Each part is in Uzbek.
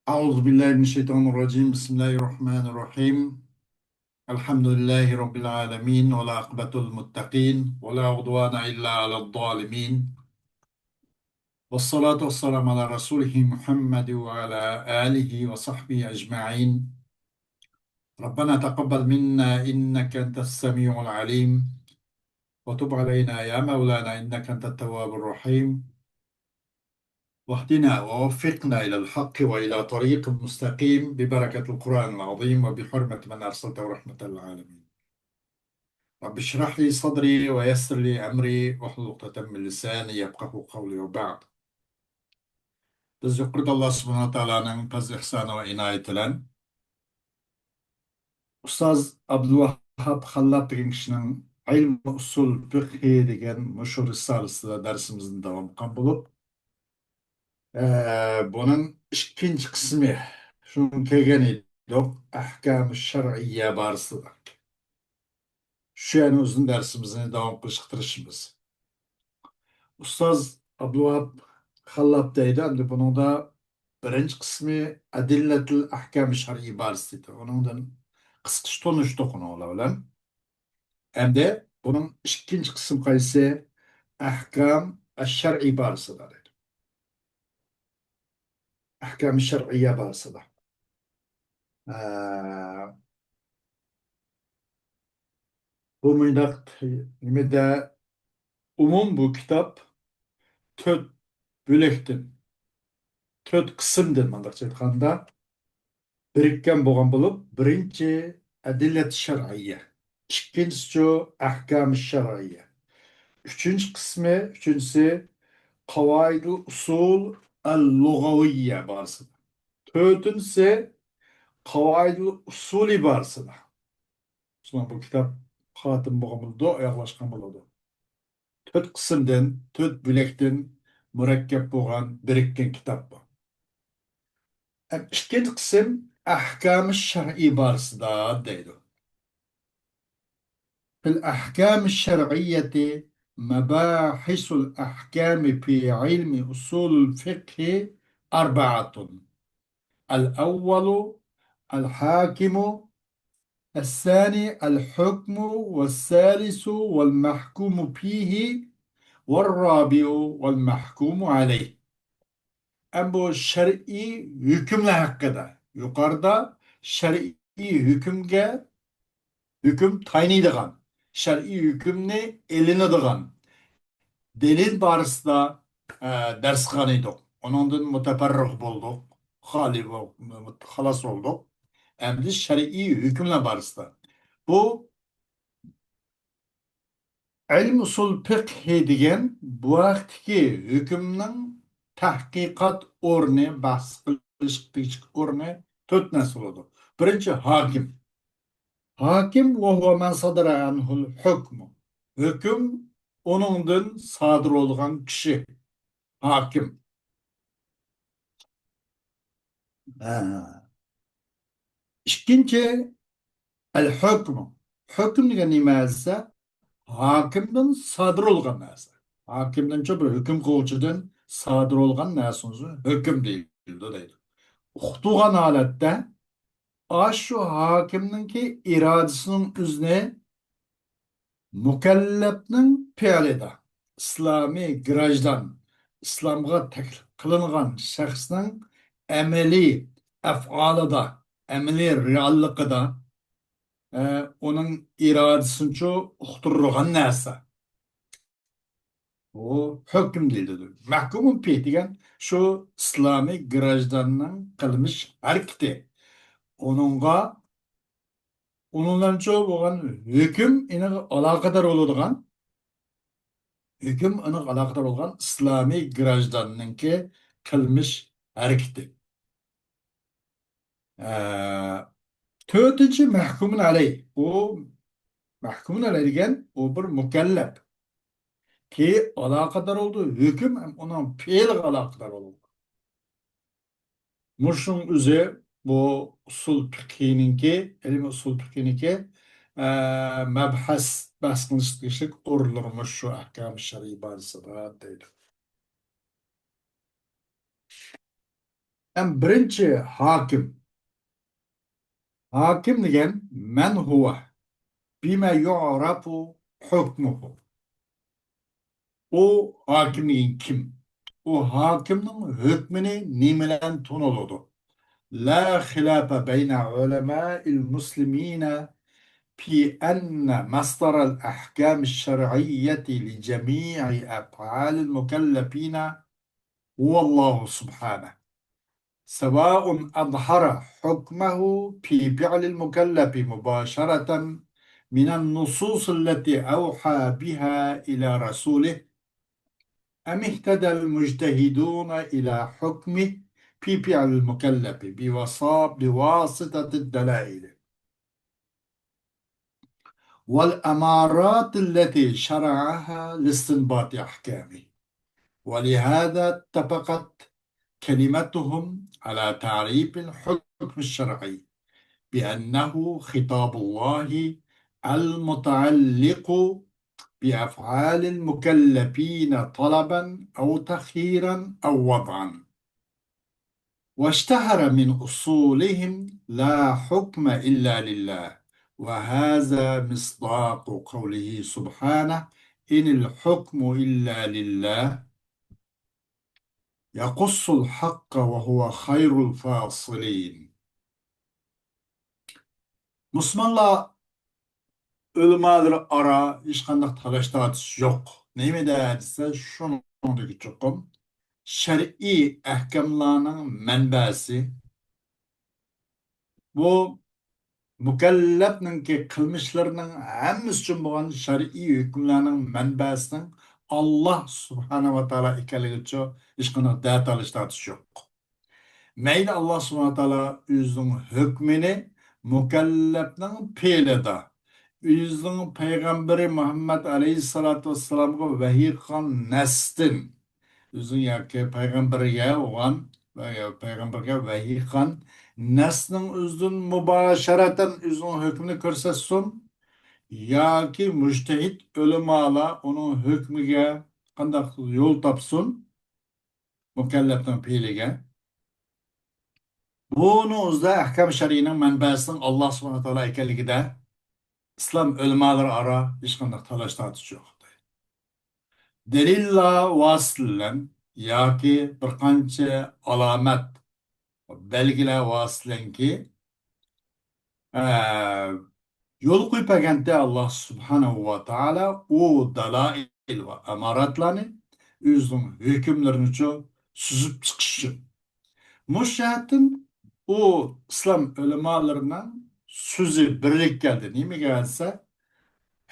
أعوذ بالله من الشيطان الرجيم بسم الله الرحمن الرحيم الحمد لله رب العالمين والعاقبة المتقين ولا عدوان إلا على الظالمين والصلاة والسلام على رسوله محمد وعلى آله وصحبه أجمعين ربنا تقبل منا إنك أنت السميع العليم وتب علينا يا مولانا إنك أنت التواب الرحيم واهدنا ووفقنا إلى الحق وإلى طريق مستقيم ببركة القرآن العظيم وبحرمة من أرسلته رحمة للعالمين رب اشرح لي صدري ويسر لي أمري واحلل عقدة من لساني يفقهوا قولي وبعد Biz yuqorida Alloh subhanahu va taoloning fazl ihsoni va inoyati bilan ustoz Abduvahhab Xallab degan kishining ilm usul fiqhi degan mushu risolasida darsimizni davom qilgan bo'lib, buning ikkinchi qismi shunga kelgan edik, ahkam shar'iyya borasida. Shu yana o'zini darsimizni davom qilishga tirishimiz. Ustoz Abduvahhab Xallab deydi, endi buningda birinchi qismi adillatul ahkam shar'iy borasida. Uningdan qisqacha tanishdik ular bilan. Endi buning ikkinchi qismi qaysi? Ahkam ash-shar'iy borasida. Ahkam shar'iyya borasida. Bu mundaq nimada bu kitap to'rt bo'lakdan, to'rt qismdan mundaqcha aytganda birikkan bo'lgan bo'lib, birinchi adillat shar'iyya, ikkinchisi ahkam shar'iyya, üçüncüsü kavaid-ül usul el-lugaviyye borasida. Dördüncüsü kavaid-ül usul borasida. Sonra bu kitap hatim bo'lgan bo'ldi, oyoqlashgan bo'ladi. To'rt qismdan, to'rt bo'lakdan murakkab bo'lgan birikkan kitap bu. İkinci qism ahkam shar'iy borasida deydi. Fil ahkam shar'iyyati مباحث الأحكام في علم أصول الفقه أربعة. الأول الحاكم، الثاني الحكم، والثالث والمحكوم فيه، والرابع والمحكوم عليه. Bu şer'i hükümle hakkında. Yukarıda şer'i hüküm tayinleydigan, şer'i hükümni elinadigan delil barısında ders qilgan edik. Onundan mutafarriq bo'ldik, xalas olduk. Endi şer'i hükümle barısında. Bu ilm usul fiqhi degan bu vaqtdagi hükümnin tahqiqat o'rni, bahs qilish o'rni to'rt narsa bo'ladi. Birinchi hokim. Hakim ve huve men sadara anhul hukmu. Hüküm onundan sadır olan kişi. Hakim. İkinci el hükmü. Hüküm degan nima ise hakimden sadır olan narsa. Hakimden çok bir hüküm kılgıcıdan sadır olan narsanızı hüküm deyildi deydi. Uqtuğan halatda şu hakimninki iradesinin üzerine mükellefnin fe'lida İslami grajdan İslamga teklif kılınan şahsının emeli ef'alida, emeli reallıkıda onun iradesini çok uqturgan narsa. O hüküm değildir. Mahkumun fi degan şu İslami grajdanның kılmış hareketi. Onundan çok olan hüküm ine alakadar oladigan İslami grajdanninki kılmış hareketi. Dördüncü mahkumun aleyh. O mahkumun aleyh degan o bir mükellef ki alakadar olduğu hüküm hem onun fiil alakadar olur. Muşun üzü bu usul fiqhininki, ilmi usul fiqhininki mebhas bahs kılıştık orulurmuş şu ahkam-ı şer'i barısında deydi. birinchi hokim. Hokim degan man huwa bima yu'rafu hukmuhu. O hokim degan kim? O hokimning hukmini nimadan tuniladi? La xilafa bayna ulama'il muslimina في أن مصدر الأحكام الشرعية لجميع أفعال المكلفين هو الله سبحانه، سواء أظهر حكمه في فعل المكلف مباشرة من النصوص التي أوحى بها إلى رسوله، أم اهتدى المجتهدون إلى حكمه في فعل المكلف بواسطة الدلائل والأمارات التي شرعها لاستنباط أحكامه. ولهذا اتفقت كلمتهم على تعريف الحكم الشرعي بأنه خطاب الله المتعلق بأفعال المكلفين طلبا أو تخييرا أو وضعا. واشتهر من أصولهم لا حكم إلا لله، وهذا مصداق قوله سبحانه: إن الحكم إلا لله يقص الحق وهو خير الفاصلين. Müslümanlar ölümaları ara hiç kandak talaş tartış yok. Neymi derse şunun çokum. Şer'i ehkamlarının menbesi bu mükellefninki kılmışlarının hemmisi için boğan şer'i hükümlerinin menbesinin Allah subhanahu ve teala ekanligi için hiç kandak dert alış tartış yok. Meyli Allah subhanahu wa ta'ala özünün hükmünü mükellefnin peyleda. Özünün peygamberi Muhammed aleyhissalatu vesselam'a vahiy kılan nestin. Özün yaki peygamberiye olan veya peygamberge vahiy kılan neslin özün mübaşereten özünün hükmünü körsetsin. Yaki müştehit ölümala onun hükmüge kandak yol tapsın mükellefnin peylige. Bunuzda ahkam şer'inin menbesinin Allah subhanahu teala ekanligida islom ulamolari aro hech qanday talash tortish yo'q. Delillar vositalan yoki bir qancha alomat belgilar vositalanki yo'l qo'ypaganda Allah subhanahu va taolo u daloil va amoratlarni o'zining hukmlarini suzib chiqish uchun Müşahitin o İslam ulemalarining so'zi birlik keldi. Nimaga desa,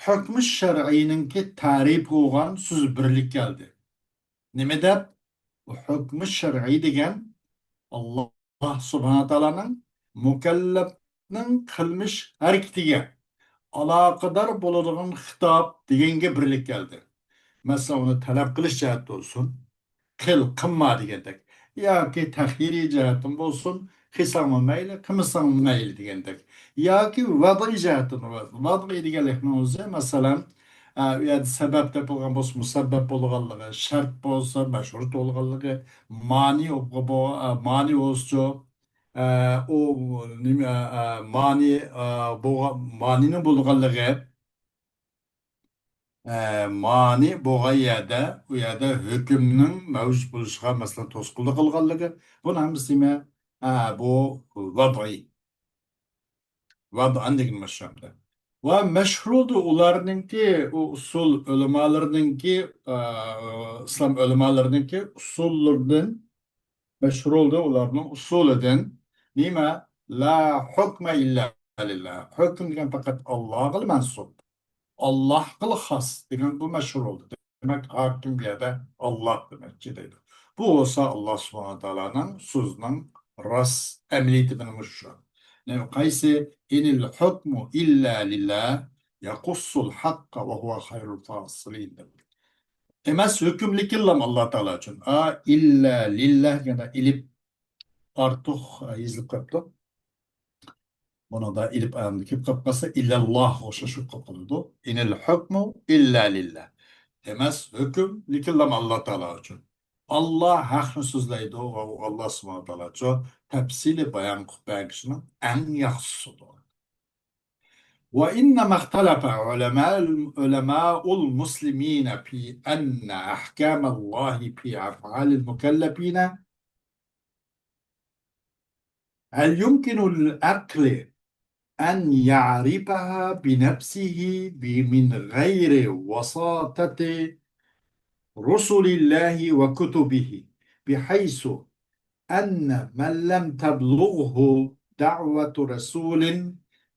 hukm shar'iyninki ta'rif bo'lgan so'z birlik keldi. Nima deb? Hukm shar'iy degan Alloh subhanahu taolaning mukallafning qilmish harakatiga aloqador bo'ladigan xitob deganga birlik keldi. Masalan, uni talab qilish jihatda bo'lsin, qilma degandek yoki taxiriy jihatdan bo'lsin qilsangmi mayli qilmasangmi mayli degandek yoki vadiy jihatdan vadiy deganlikni o'zi masalan u yerda sabab topilgan bo'lsa musabbab bo'lganligi shart bo'lsa mashrut bo'lganligi mani o'zicha u nima manini bo'lganligi mani bo'lgan yerda u yerda hukmning mavjud bo'lishiga masalan to'sqinlik qilganligi buni hammasi nima bu vadan degan mashamda va mashhurdi ularninki u usul ulamolarininki islom ulamolarininki usullaridan mashhurdi ularning usulidan nima la hukma illa lillah hukm degan faqat Allohga mansub Allah'ıl has degan bu meşhur oldu. Demek hakim bir yerde Allah demekçi deydi. Bu olsa Allah subhanahu teala'nın sözünün ras emniyeti benim şu. Ne kaysi inil hukmu illa lillah yakussul hakka ve huve hayrul fasilin demek. Emes hükümlük illam Allah Teala için. İlla lillah ya da ilip artık izlik kaptı. Buna da ilip ayağındaki kapkası illallah olsa şu kapılıdı. İnil hukmu illa lillah. Demez hüküm likillam Allah Teala için. Allah haqni so'zlaydi va Alloh subhanahu va taolo cho tafsili bayon qilib berishning eng yaxshisidir. وإنما اختلف علماء المسلمين في أن أحكام الله في أفعال المكلفين هل يمكن للعقل أن يعرفها بنفسه من غير وساطة رسل الله وكتبه بحيث أن من لم تبلغه دعوة رسول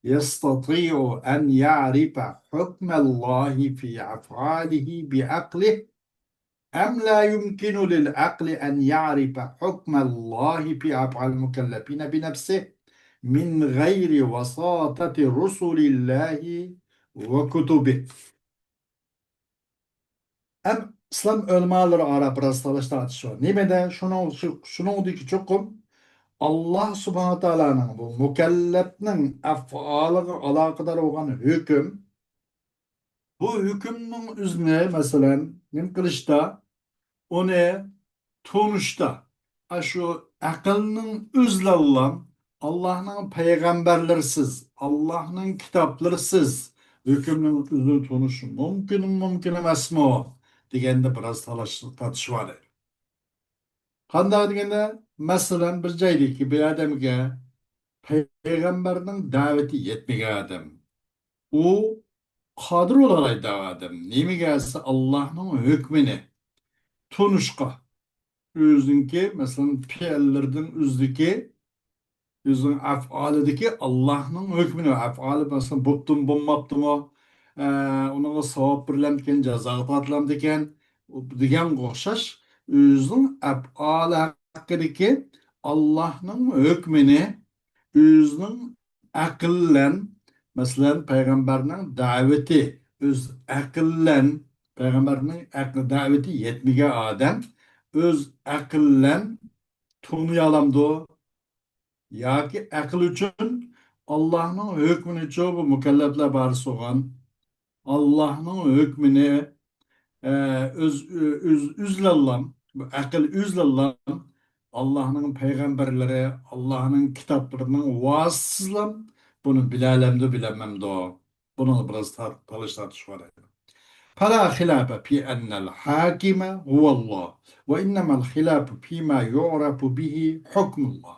يستطيع أن يعرف حكم الله في أفعاله بعقله أم لا يمكن للعقل أن يعرف حكم الله في أفعال المكلفين بنفسه من غير وساطة رسل الله وكتبه. Hem İslam ölmaları ara biraz tartışıyor. Nimede şunu ki çokum Allah subhanahu Taala'nın bu mükellefnin af'alıga alakadar olan hüküm bu hükümün üzerine mesela nim kılışta onu tunuşta şu akılının üzle olan Allah'ın peygamberlersiz Allah'ın kitaplarısız hükümün üzerine tunuşu mümkün emas mı degende biraz tartışma var. Qanday deganda masalan bir joydagi bir odamga payg'ambarning da'vati yetmagan odam u qodir bo'ladi odam nimaga desa Allohning hukmini tunishqa o'ziniki masalan fe'llardan o'zidagi o'zining af'olidagi Allohning hukmini af'oli masalan bo'ptimi bo'lmabdimi unaqa savob berilamdikan jazo tortilamdikan deganga o'xshash o'zining af'oli haqidagi Allohning hukmini o'zining aqllan masalan payg'ambarning da'vati o'z aqllan payg'ambarning da'vati yetmagan odam o'z aqllan tug'may olamdi yoki aql uchun Allohning hukmini bu mukallaflar bari so'g'an Allohning hukmini üzlallam, akıl üzlallam, Allah'ın peygamberleri, Allah'ın kitaplarının vasıtsızlam, bunu bilememdi bilememdi o. Bunu biraz tartış var. فلا خلاف في أن الحاكم هو الله وإنما الخلاف فيما يعرف به حكم الله.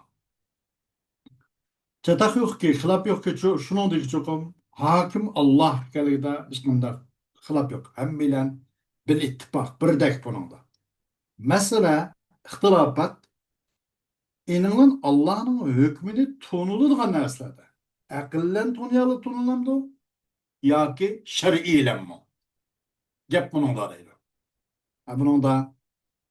Çatak yok ki, hilaf yok ki, şunu diyor çokum. Hakim Allah gelide bismillah. Hilaf yok. Hem bilen bir ittifak, bir dek bunun da. Mesela ihtilafat inanın Allah'ın hükmünü tunulduğu nerslerde. Akıllen tunuyalı tunulamdı ya ki şer'iyle mi? Gep bunun da değil. Bunun da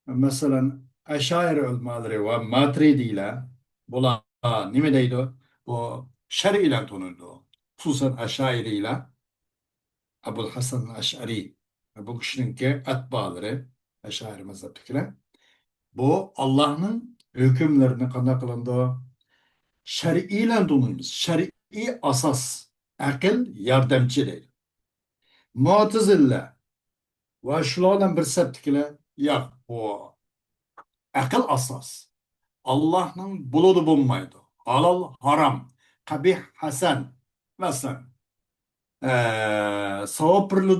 mesela Eşairi ulemaları ve Maturidiyle bula nime deydi? Bu şer'iyle tunuldu. Hususan Eşairi ile Abul Hasan Eş'ari bu kişininki atbaaları Eşairi mezheptekiler. Bu Allah'ın hükümlerini qanday qılındı? Şer'iyle tunuymiz. Şer'i asas. Akıl yardımcı değil. Mu'tezile ve şulardan bir septikiler yok bu akıl asas. Allah'ın buludu bulmaydı. Halal, haram, kabih, hasen. Mesela savab birli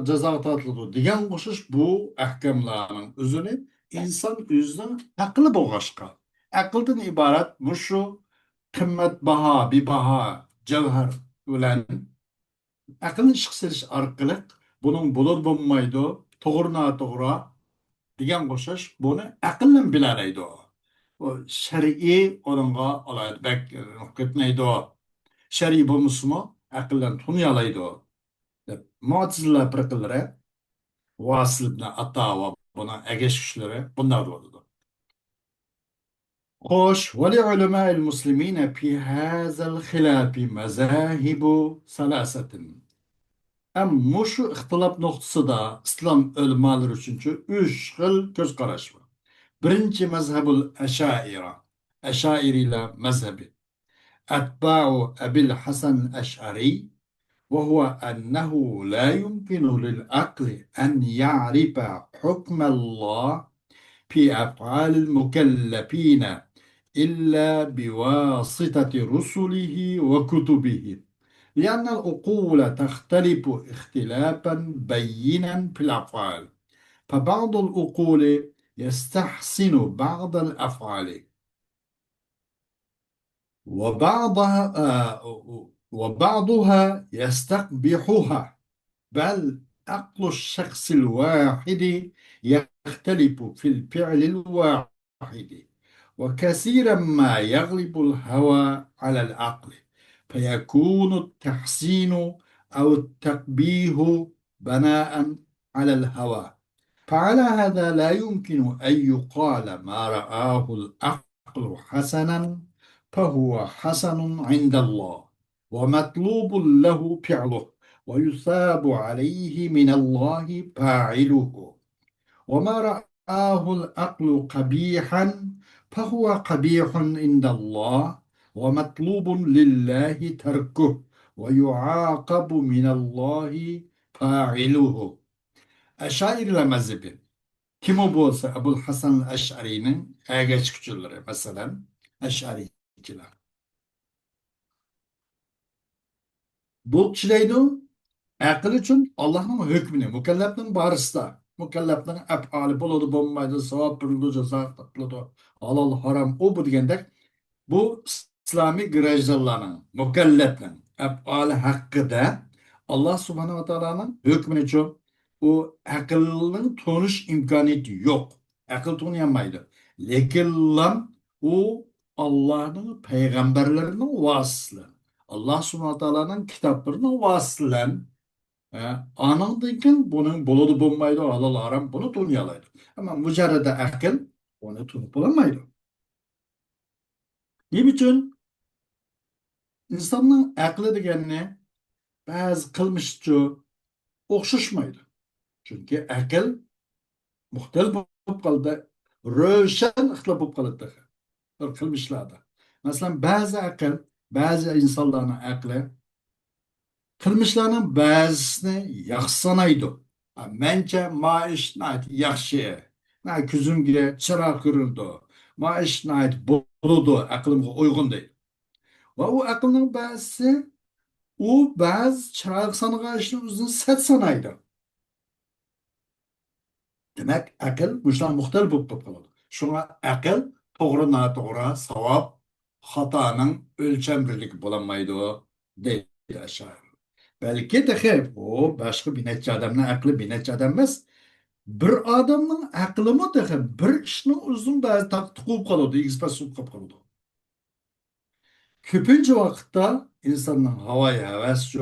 jazo tortiladi degan qo'shish bu ahkamlarning o'zini inson o'zining aqli bo'lg'ashqa aqldan iborat shu qimmatbaho bebaho javhar bilan aqlni ishga solish orqali buning bo'lur bo'lmaydi to'g'ri noto'g'ri degan qo'shish buni aql bilan bilalaydi u shar'iy o'ringa oladi ketmaydi shar'iy bo'lmasmi aql bilan tuniyalaydi Mu'tazila firqalari Vasil ibn Ata va buna egeş güçleri bunlar oldu. Hoş, ولعلماء المسلمين في هذا الخلاف مذاهب ثلاثة. Şu ihtilaf noktası da İslam ölmaları üçüncü üç xil göz qaraş var. Birinci mezhebul eşaira. Eşairiler mezhebi. Etba'u Ebil Hasan Eş'ari وهو أنه لا يمكن للعقل أن يعرف حكم الله في أفعال المكلفين إلا بواسطة رسله وكتبه، لأن العقول تختلف اختلافا بينا في الأفعال، فبعض العقول يستحسن بعض الأفعال وبعضها وبعضها يستقبحها، بل عقل الشخص الواحد يختلف في الفعل الواحد، وكثيرا ما يغلب الهوى على العقل، فيكون التحسين أو التقبيح بناء على الهوى. فعلى هذا لا يمكن أن يقال ما رآه العقل حسنا فهو حسن عند الله ومطلوب له فعله ويثاب عليه من الله فاعله، وما رآه العقل قبيحا فهو قبيح عند الله ومطلوب لله تركه ويعاقب من الله فاعله. Aşairler mezhebi. Kim o olsa Ebul Hasan el-Eş'ari'nin ergeçlikçileri mesela Eş'ariçiler. Bu kişilerdi akıl için Allah'ın hükmünü, mükelleflerin barısında, mükelleflerin efali buludu, bulmaydı, sevap buludu, ceza buludu, halal, haram, o bu degende bu İslami grajdalarının, mükelleflerin efali hakkında Allah subhanahu ve teala'nın hükmünü için o akılın tanış imkaniyeti yok. Akıl tanıyamaydı. Lekin lan o Allah'ın peygamberlerinin vasıtlı. Allah subhanahu ve teala'nın kitaplarının vasıtlı. Anandayken bunun buludu bulmaydı, halal haram bunu tanıyalaydı. Ama mücerrede akıl onu tanıp bulamaydı. Ne için? İnsanın aklı degenine bazı kılmışçı okşuşmaydı. Çünkü akıl muhtelif болып kaldı. Röşen ihtilaf болып kaldı. Kılmışlardı. Mesela bazı akıl, bazı insanların aklı kılmışlarının bazısını yaksanaydı. Mence ma iş nait yakşı. Na küzümge çırak kırıldı. Ma iş nait buludu. Aklımga uygun değil. Ve o aklının bazısı u bazı çıraq sanığa işini uzun set sanaydı. Demek akıl müştan muhtelif болып қалады. Şuna akıl doğru doğru savap hatanın ölçem birlik bulamaydı deydi aşağı. Belki de hep o başka bir neçe adamın aklı bir neçe adam emas. Bir adamın aklı mı de bir işini uzun bazı taktik olup kalıyordu, ekspres olup kalıyordu. Köpünce vakitte insanın havaya hevesçi,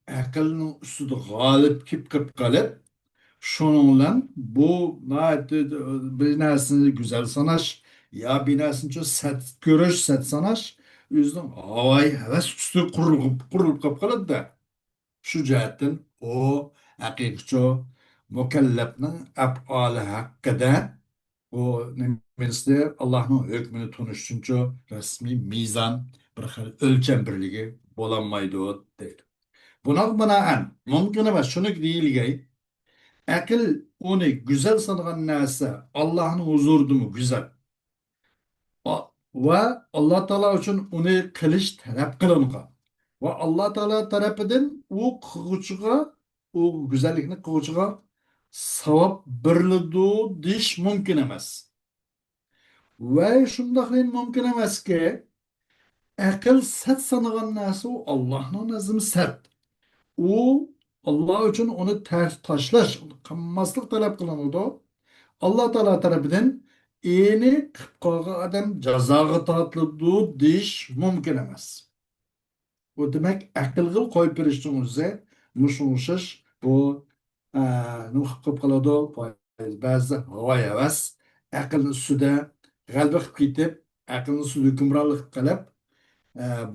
aklının üstüde galip kip kalıp, şununla bu bir nersini güzel sanaş, ya bir nersini set görüş set sanaş, yüzden havaya heves üstü kurulup kap kalıp da, şu cihetten o hakikatçi mükellefnin af'ali hakkında o nemesinde Allah'ın hükmünü tanışınca resmi mizan bir xil ölçem birligi bolanmaydı o deydi. Buna binaen mümkün emas şunu deyilgey akıl onu güzel sanılan narsa Allah'ın huzurdu mu güzel. Ve Allah Teala için onu kılıç talep kılıngan. Ve Allah Teala tarafından o kılıçıga, o güzellikni kılıçıga savap berildi deyiş mümkün emas. Ve şundaqlayın mümkün emas ki akıl sat sanıgan narsa o Allah'ın nazımı sat. O Allah için onu taşlaş, kanmaslık talep kılındı. Allah Teala tarafından eni kıpkağı adam cezağı tatlıdı deyiş mümkün emas. O demek akılgıl koyup veriştiğimizde muşmuşuş bu nuh kıpkaladı bazı havaya vas akılın üstüde galbı kitip akılın üstüde hükümranlık kılıp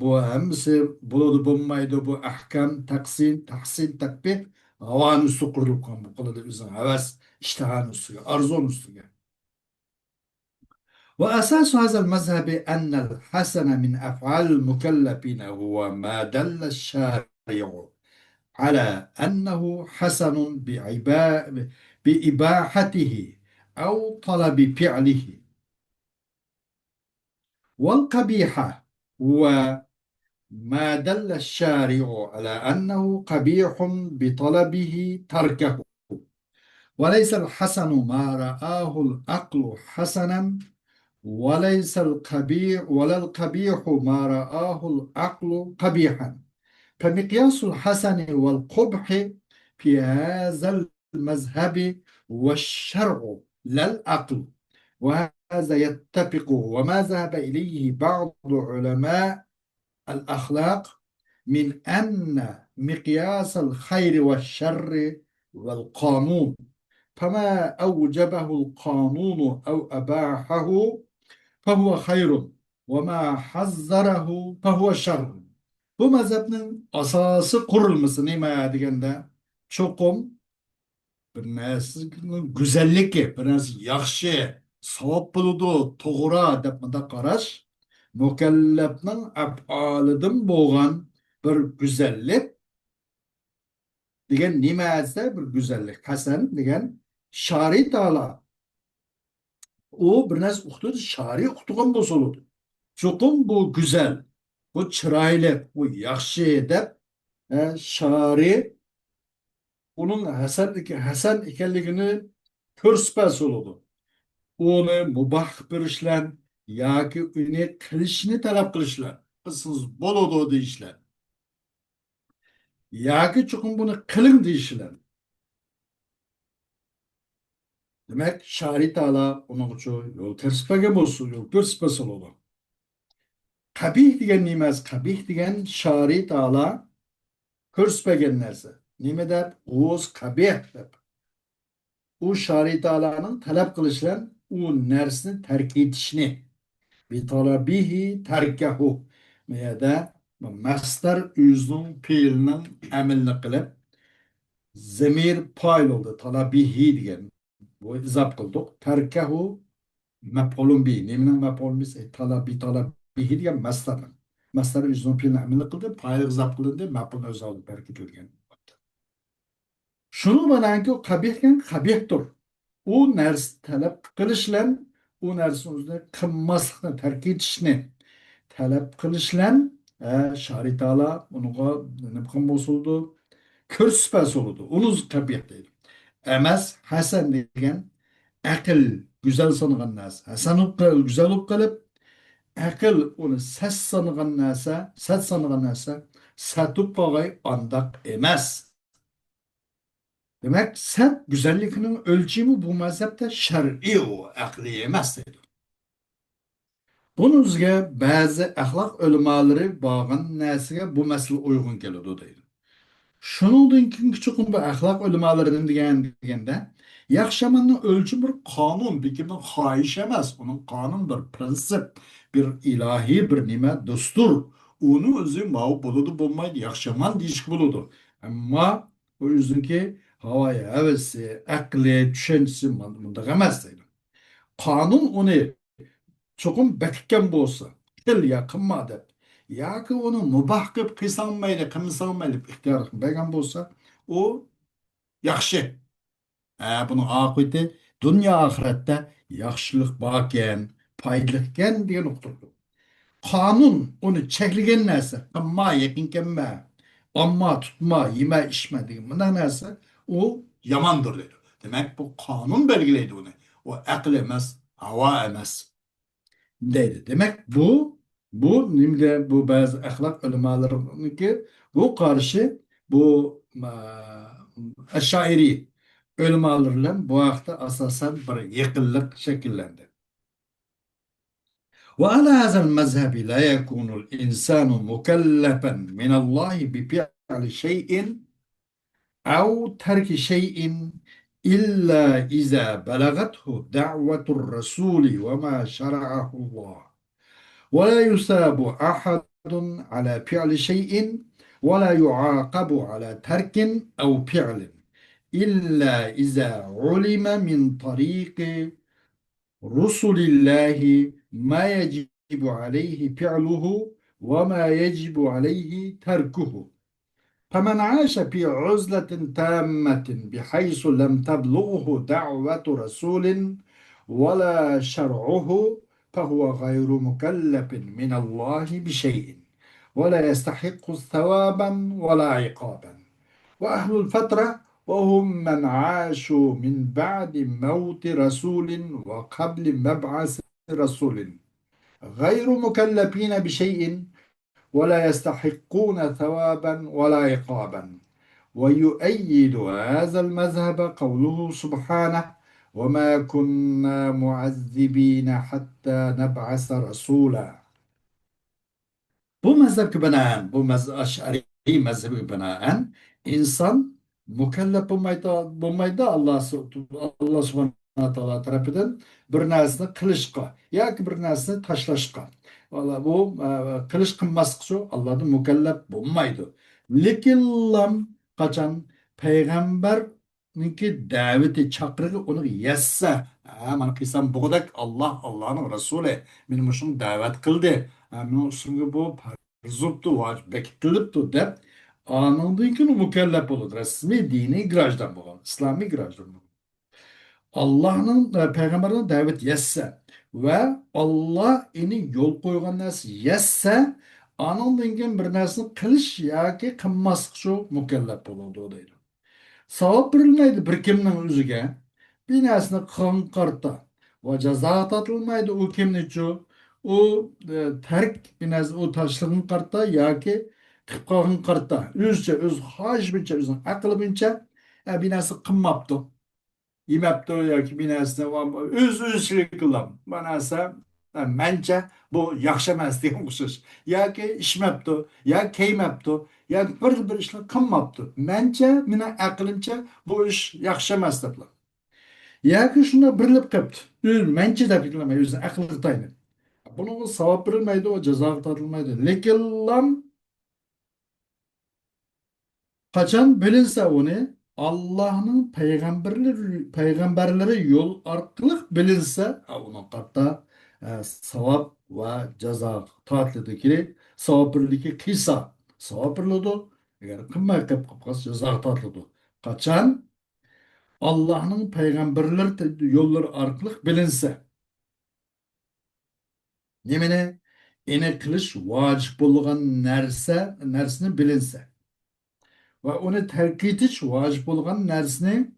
bu hemsi buludu bulmaydı bu ahkam taksim tahsin takbih havanın üstü kurulup bu kılıdı üzerine havas iştihanın üstüge arzun üstüge. وأساس هذا المذهب أن الحسن من أفعال المكلفين هو ما دل الشارع على أنه حسن بإباحته أو طلب فعله. والقبيح هو ما دل الشارع على أنه قبيح بطلبه تركه، وليس الحسن ما رآه العقل حسنا، وليس القبيح ولا القبيح ما رآه العقل قبيحا. فمقياس الحسن والقبح في هذا المذهب والشرع لا العقل. وهذا يتفق وما ذهب إليه بعض علماء الأخلاق من أن مقياس الخير والشر والقانون، فما أوجبه القانون أو أباحه فهو خير، وما حذره فهو şer. Bu mezhepnin asası kurulması nima degende çokum bir narsani güzellik, bir narsa yaxshi, savob buludu, to'g'ri deb bunda qarash mukallafning af'olidan bo'lgan bir güzellik degan nima esa bir güzellik. Hasan degan shariy ta'ala u bir narsa o'qitadi, shariy o'qigan bo'lsa bo'ladi. Cho'qim bu güzel, bu chiroyli, bu yaxshi deb shariy onun Hasan ekanligini ko'rsatsa bo'ladi. Uni mubah qilishlar yoki uni qilishni talab qilishlar, qilsangiz bo'ladi deyishlar, yoki chuqur buni qiling deyishlar. Demak, shariy ta'ala uning uchun yo'l ko'rsatmagan bo'lsa, yo'l ko'rsatmasa bo'ladi. Qabih degan nima emas? Qabih degan shariy ta'ala ko'rsatmagan narsa. Nima deb? O'z qabih deb. U shariy ta'alaning talab qilishidan u narsani tark etishni bitalabihi tarkahu ya da masdar o'zining fe'lining amalini qilib zamir fa'il oldu talabihi degan bu izof qildik. Tarkahu maf'ulun bi. Nimaning maf'ulun bi? Talabihi degan masdar. Masdar o'zining fe'lini amalini qildi, fa'il izof qilindi, maf'ul o'zi olib berkitilgan. Şunu bilanki qabihken qabihdir. U narsa talab qilishlan, u narsani o'zini qilmaslikni, tark etishni talab qilishlan, shariy ta'ala unga nima qilgan bo'lsa ko'rsatmas bo'ladi. Uni qabih deydi. Emas hasan degan aql güzel sanılan narsa. Hasan güzel olib qilib, aql uni sas sanıgan narsa, sat sanıgan narsa satib qo'yg'ay andaq emas. Demek sen güzellikinin ölçümü bu mezhepte şer'i o, akli emas dedi. Bunuzga bazı ahlak ölümaları bağın nesiga bu mesele uygun geliyor deydi. Şunun için küçük bu ahlak ölümalarının degende yaxşamanın ölçümü bir kanun, bir kimin hayiş emas, onun kanun bir prensip, bir ilahi bir nime düstur. Onu özü mağub buludu bulmaydı, yaxşaman değişik buludu. Ama o yüzden havaya, hevesi, akli, düşüncesi mundaq emas deydi. Kanun onu çokum bekken bolsa, kıl ya kılma deb, yoki onu mubah qilib qilsanmayli, qilsanmayli ixtiyor bergan bolsa, o yaxshi. Bunun aqibati dunyo oxiratda yaxshilik bor ekan, foydali ekan degan nuqtadir. Qonun uni cheklagan narsa, qilma, yaqin kelma, olma, tutma, yema, ichma degan bunday narsa u yomondir dedi. Demak, bu qonun belgilaydi uni. O aql emas, havo emas deydi. Demak, bu nimga bu ba'zi axloq ulamolarniki bu qarshi bu Aşairi ulamolar bu haqda asosan bir yaqinlik shakllandi. وعلى هذا المذهب لا يكون الإنسان مكلفا من الله بفعل شيء أو ترك شيء إلا إذا بلغته دعوة الرسول وما شرعه الله. ولا يثاب أحد على فعل شيء ولا يعاقب على ترك أو فعل إلا إذا علم من طريق رسل الله ما يجب عليه فعله وما يجب عليه تركه. فمن عاش في عزلة تامة بحيث لم تبلغه دعوة رسول ولا شرعه فهو غير مكلف من الله بشيء ولا يستحق ثوابا ولا عقابا. وأهل الفترة وهم من عاشوا من بعد موت رسول وقبل مبعث رسول غير مكلفين بشيء ولا يستحقون ثوابا ولا عقابا. ويؤيد هذا المذهب قوله سبحانه: وما كنا معذبين حتى نبعث رسولا. Bu mezhep binaen, bu Aş'ari mezhebi binaen insan mükellef bulmaydı Allah subhanahu taala tarafından bir narsani qilishga yoki bir narsani tashlashga. Valla bu qilish qilmaslik Allah'ın mükellef bulmaydı. Lekin qachon payg'ambarniki davati chaqirigi uni yassa, mana qilsam bug'dak Allah'ın Resulü meni shunga da'vat qildi. Yani şimdi bu zıptı var, bekletilipti de anındaki ki mükellef olur. Resmi dini girajdan bu. İslami girajdan bu. Allah'ın peygamberine davet yetse ve Allah ini yol koygan narsa yetse anından keyin bir narsani qilish yoki qilmaslik shu mukallaf bo'ladi deydi. Savab berilmaydi bir kimning o'ziga. Binasini qanqarta va jazo tortilmaydi u kimni uchun. U tark binasi u tashlag'in qarta yoki qilib qolgan qarta. O'zicha o'z xohishicha o'zining aqli bo'yicha binasi qilmabdi. Yemabdi yoki binasini o'z-o'zichilik qilgan. Bu narsa mencha bu yaxshi emas degan o'xshash. Yoki ishmabdi, yoki kiymabdi, yoki bir ishni qilmabdi. Mencha, meni aqlimcha bu ish yaxshi emas deblar. Yoki shuni birilib qilibdi. Mencha deb aytolmay, o'zi aqli tayini. Buni savob berilmaydi, o jazo tortilmaydi. Lekin qachon bilinsa uni Allah'ın peygamberleri yol arkalık bilinse onun katta savab ve ceza tatlıdaki savab birliki kıysa savab birliği eğer kımmay kıp kıpkas ceza tatlıdı. Kaçan Allah'ın peygamberleri yolları arkalık bilinse nemene ene kılış vacip olgan nersini bilinse ve onu terk etiş vacip olgan nersini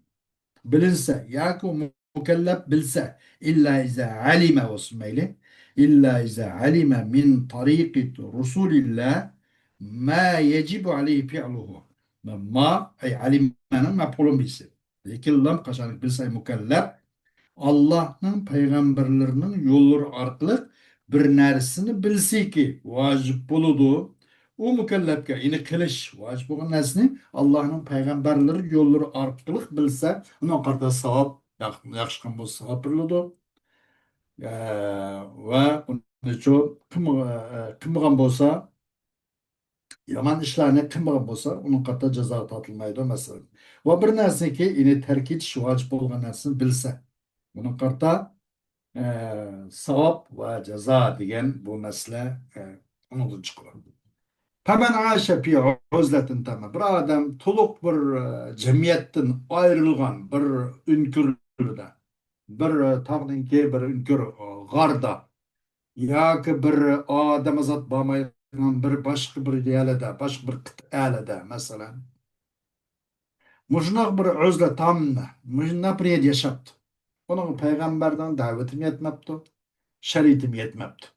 bilinse yoki mukallaf bilsa illa iza alima osmayli illa iza alima min tariqi rusulillah ma yecibu aleyhi fi'luhu ma ay alimanın maf'ulun bilsin. Lekin lam qachon bilsa mukallaf Allah'ın peygamberlerinin yolları arkalık bir narsani bilsiki vacip buludu. O mükellefke ini kilish vacip olan narsani Allah'ın peygamberleri yolları arkalık bilse onun qarta savab yaxshi qilgan bo'lsa savab beriladi. Va uni qilmagan bo'lsa yomon ishlarni qilmagan bo'lsa uning qarta jazo tortilmaydi masalan. Va bir narsaki ini tark etish vacip bo'lgan narsani bilsa uning qarta savab va jazo degan bu masala unutun chiqadi. Hemen aşa fi uzletin tamam. Bir adam tuluk bir cemiyetten ayrılgan bir ünkürlüde. Bir tağdinki bir ünkür garda. Ya ki bir adam zat bağmayın bir başka bir yerlerde, başka bir kıt'alede mesela. Muşnak bir uzle tamna. Muşnak bir yer yaşaptı. Onun peygamberden davetim yetmepti. Şeriatim yetmepti.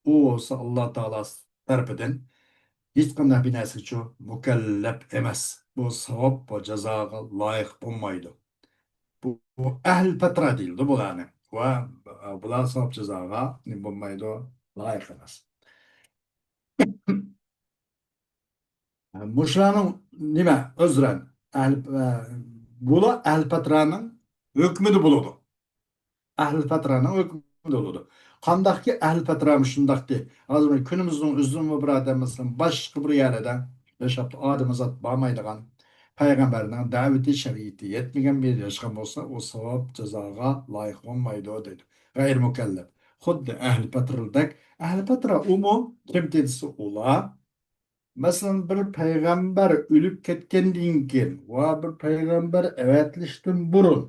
O olsa Allah Teala tarafından hech qanday bir narsa uchun mukallaf emas. Bu savob va jazoga loyiq bo'lmaydi. Bu ahl fatra deyildi bularni. Va bular savob jazoga bo'lmaydi, loyiq emas. Mushlarning nima o'zran bular ahl fatraning hukmida bo'ladi. Ahl fatraning hukmida bo'ladi. Qandaqki ahl fatrami shundaqki, hozir kunimizning o'zini bir odam masalan boshqa bir yerda yashab odam zot bormaydigan payg'ambarning davati shariati yetmagan bir yashgan bo'lsa u savob jazoga loyiq bo'lmaydi deydi. G'ayr mukallaf. Xuddi ahli patrildek ahli patra umum kim dedisi ular masalan bir payg'ambar o'lib ketgandan keyin va bir payg'ambar avatlishdan burun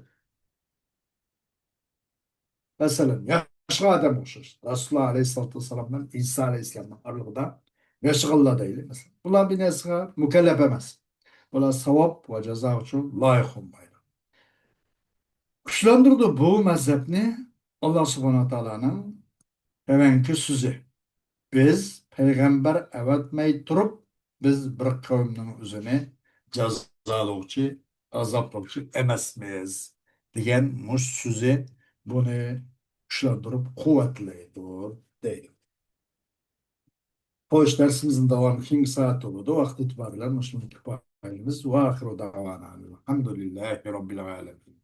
Mesela yaşlı adam okşar. Resulullah Aleyhisselatü Vesselam'dan İsa Aleyhisselam'ın aralığında yaşlılar değil. Mesela. Bunlar bir nesine mükellef emez. Bunlar savap ve ceza için layık olmaydı. Güçlendirdi bu mezhepni Allah subhanahu teala'nın evenki sözü. Biz peygamber evetmey turup biz bir kavimnin üzerine cezalovchi, azaplovchi emasmiz degan mush so'zi buni kuchlantirib quvvatlaydi deydi. Xo'sh, darsimizning davomi keyingi soatda bo'ladi. Vaqt itiboriyle mushuni kifoyamiz va axiru davana alhamdulillahi robbil alamin.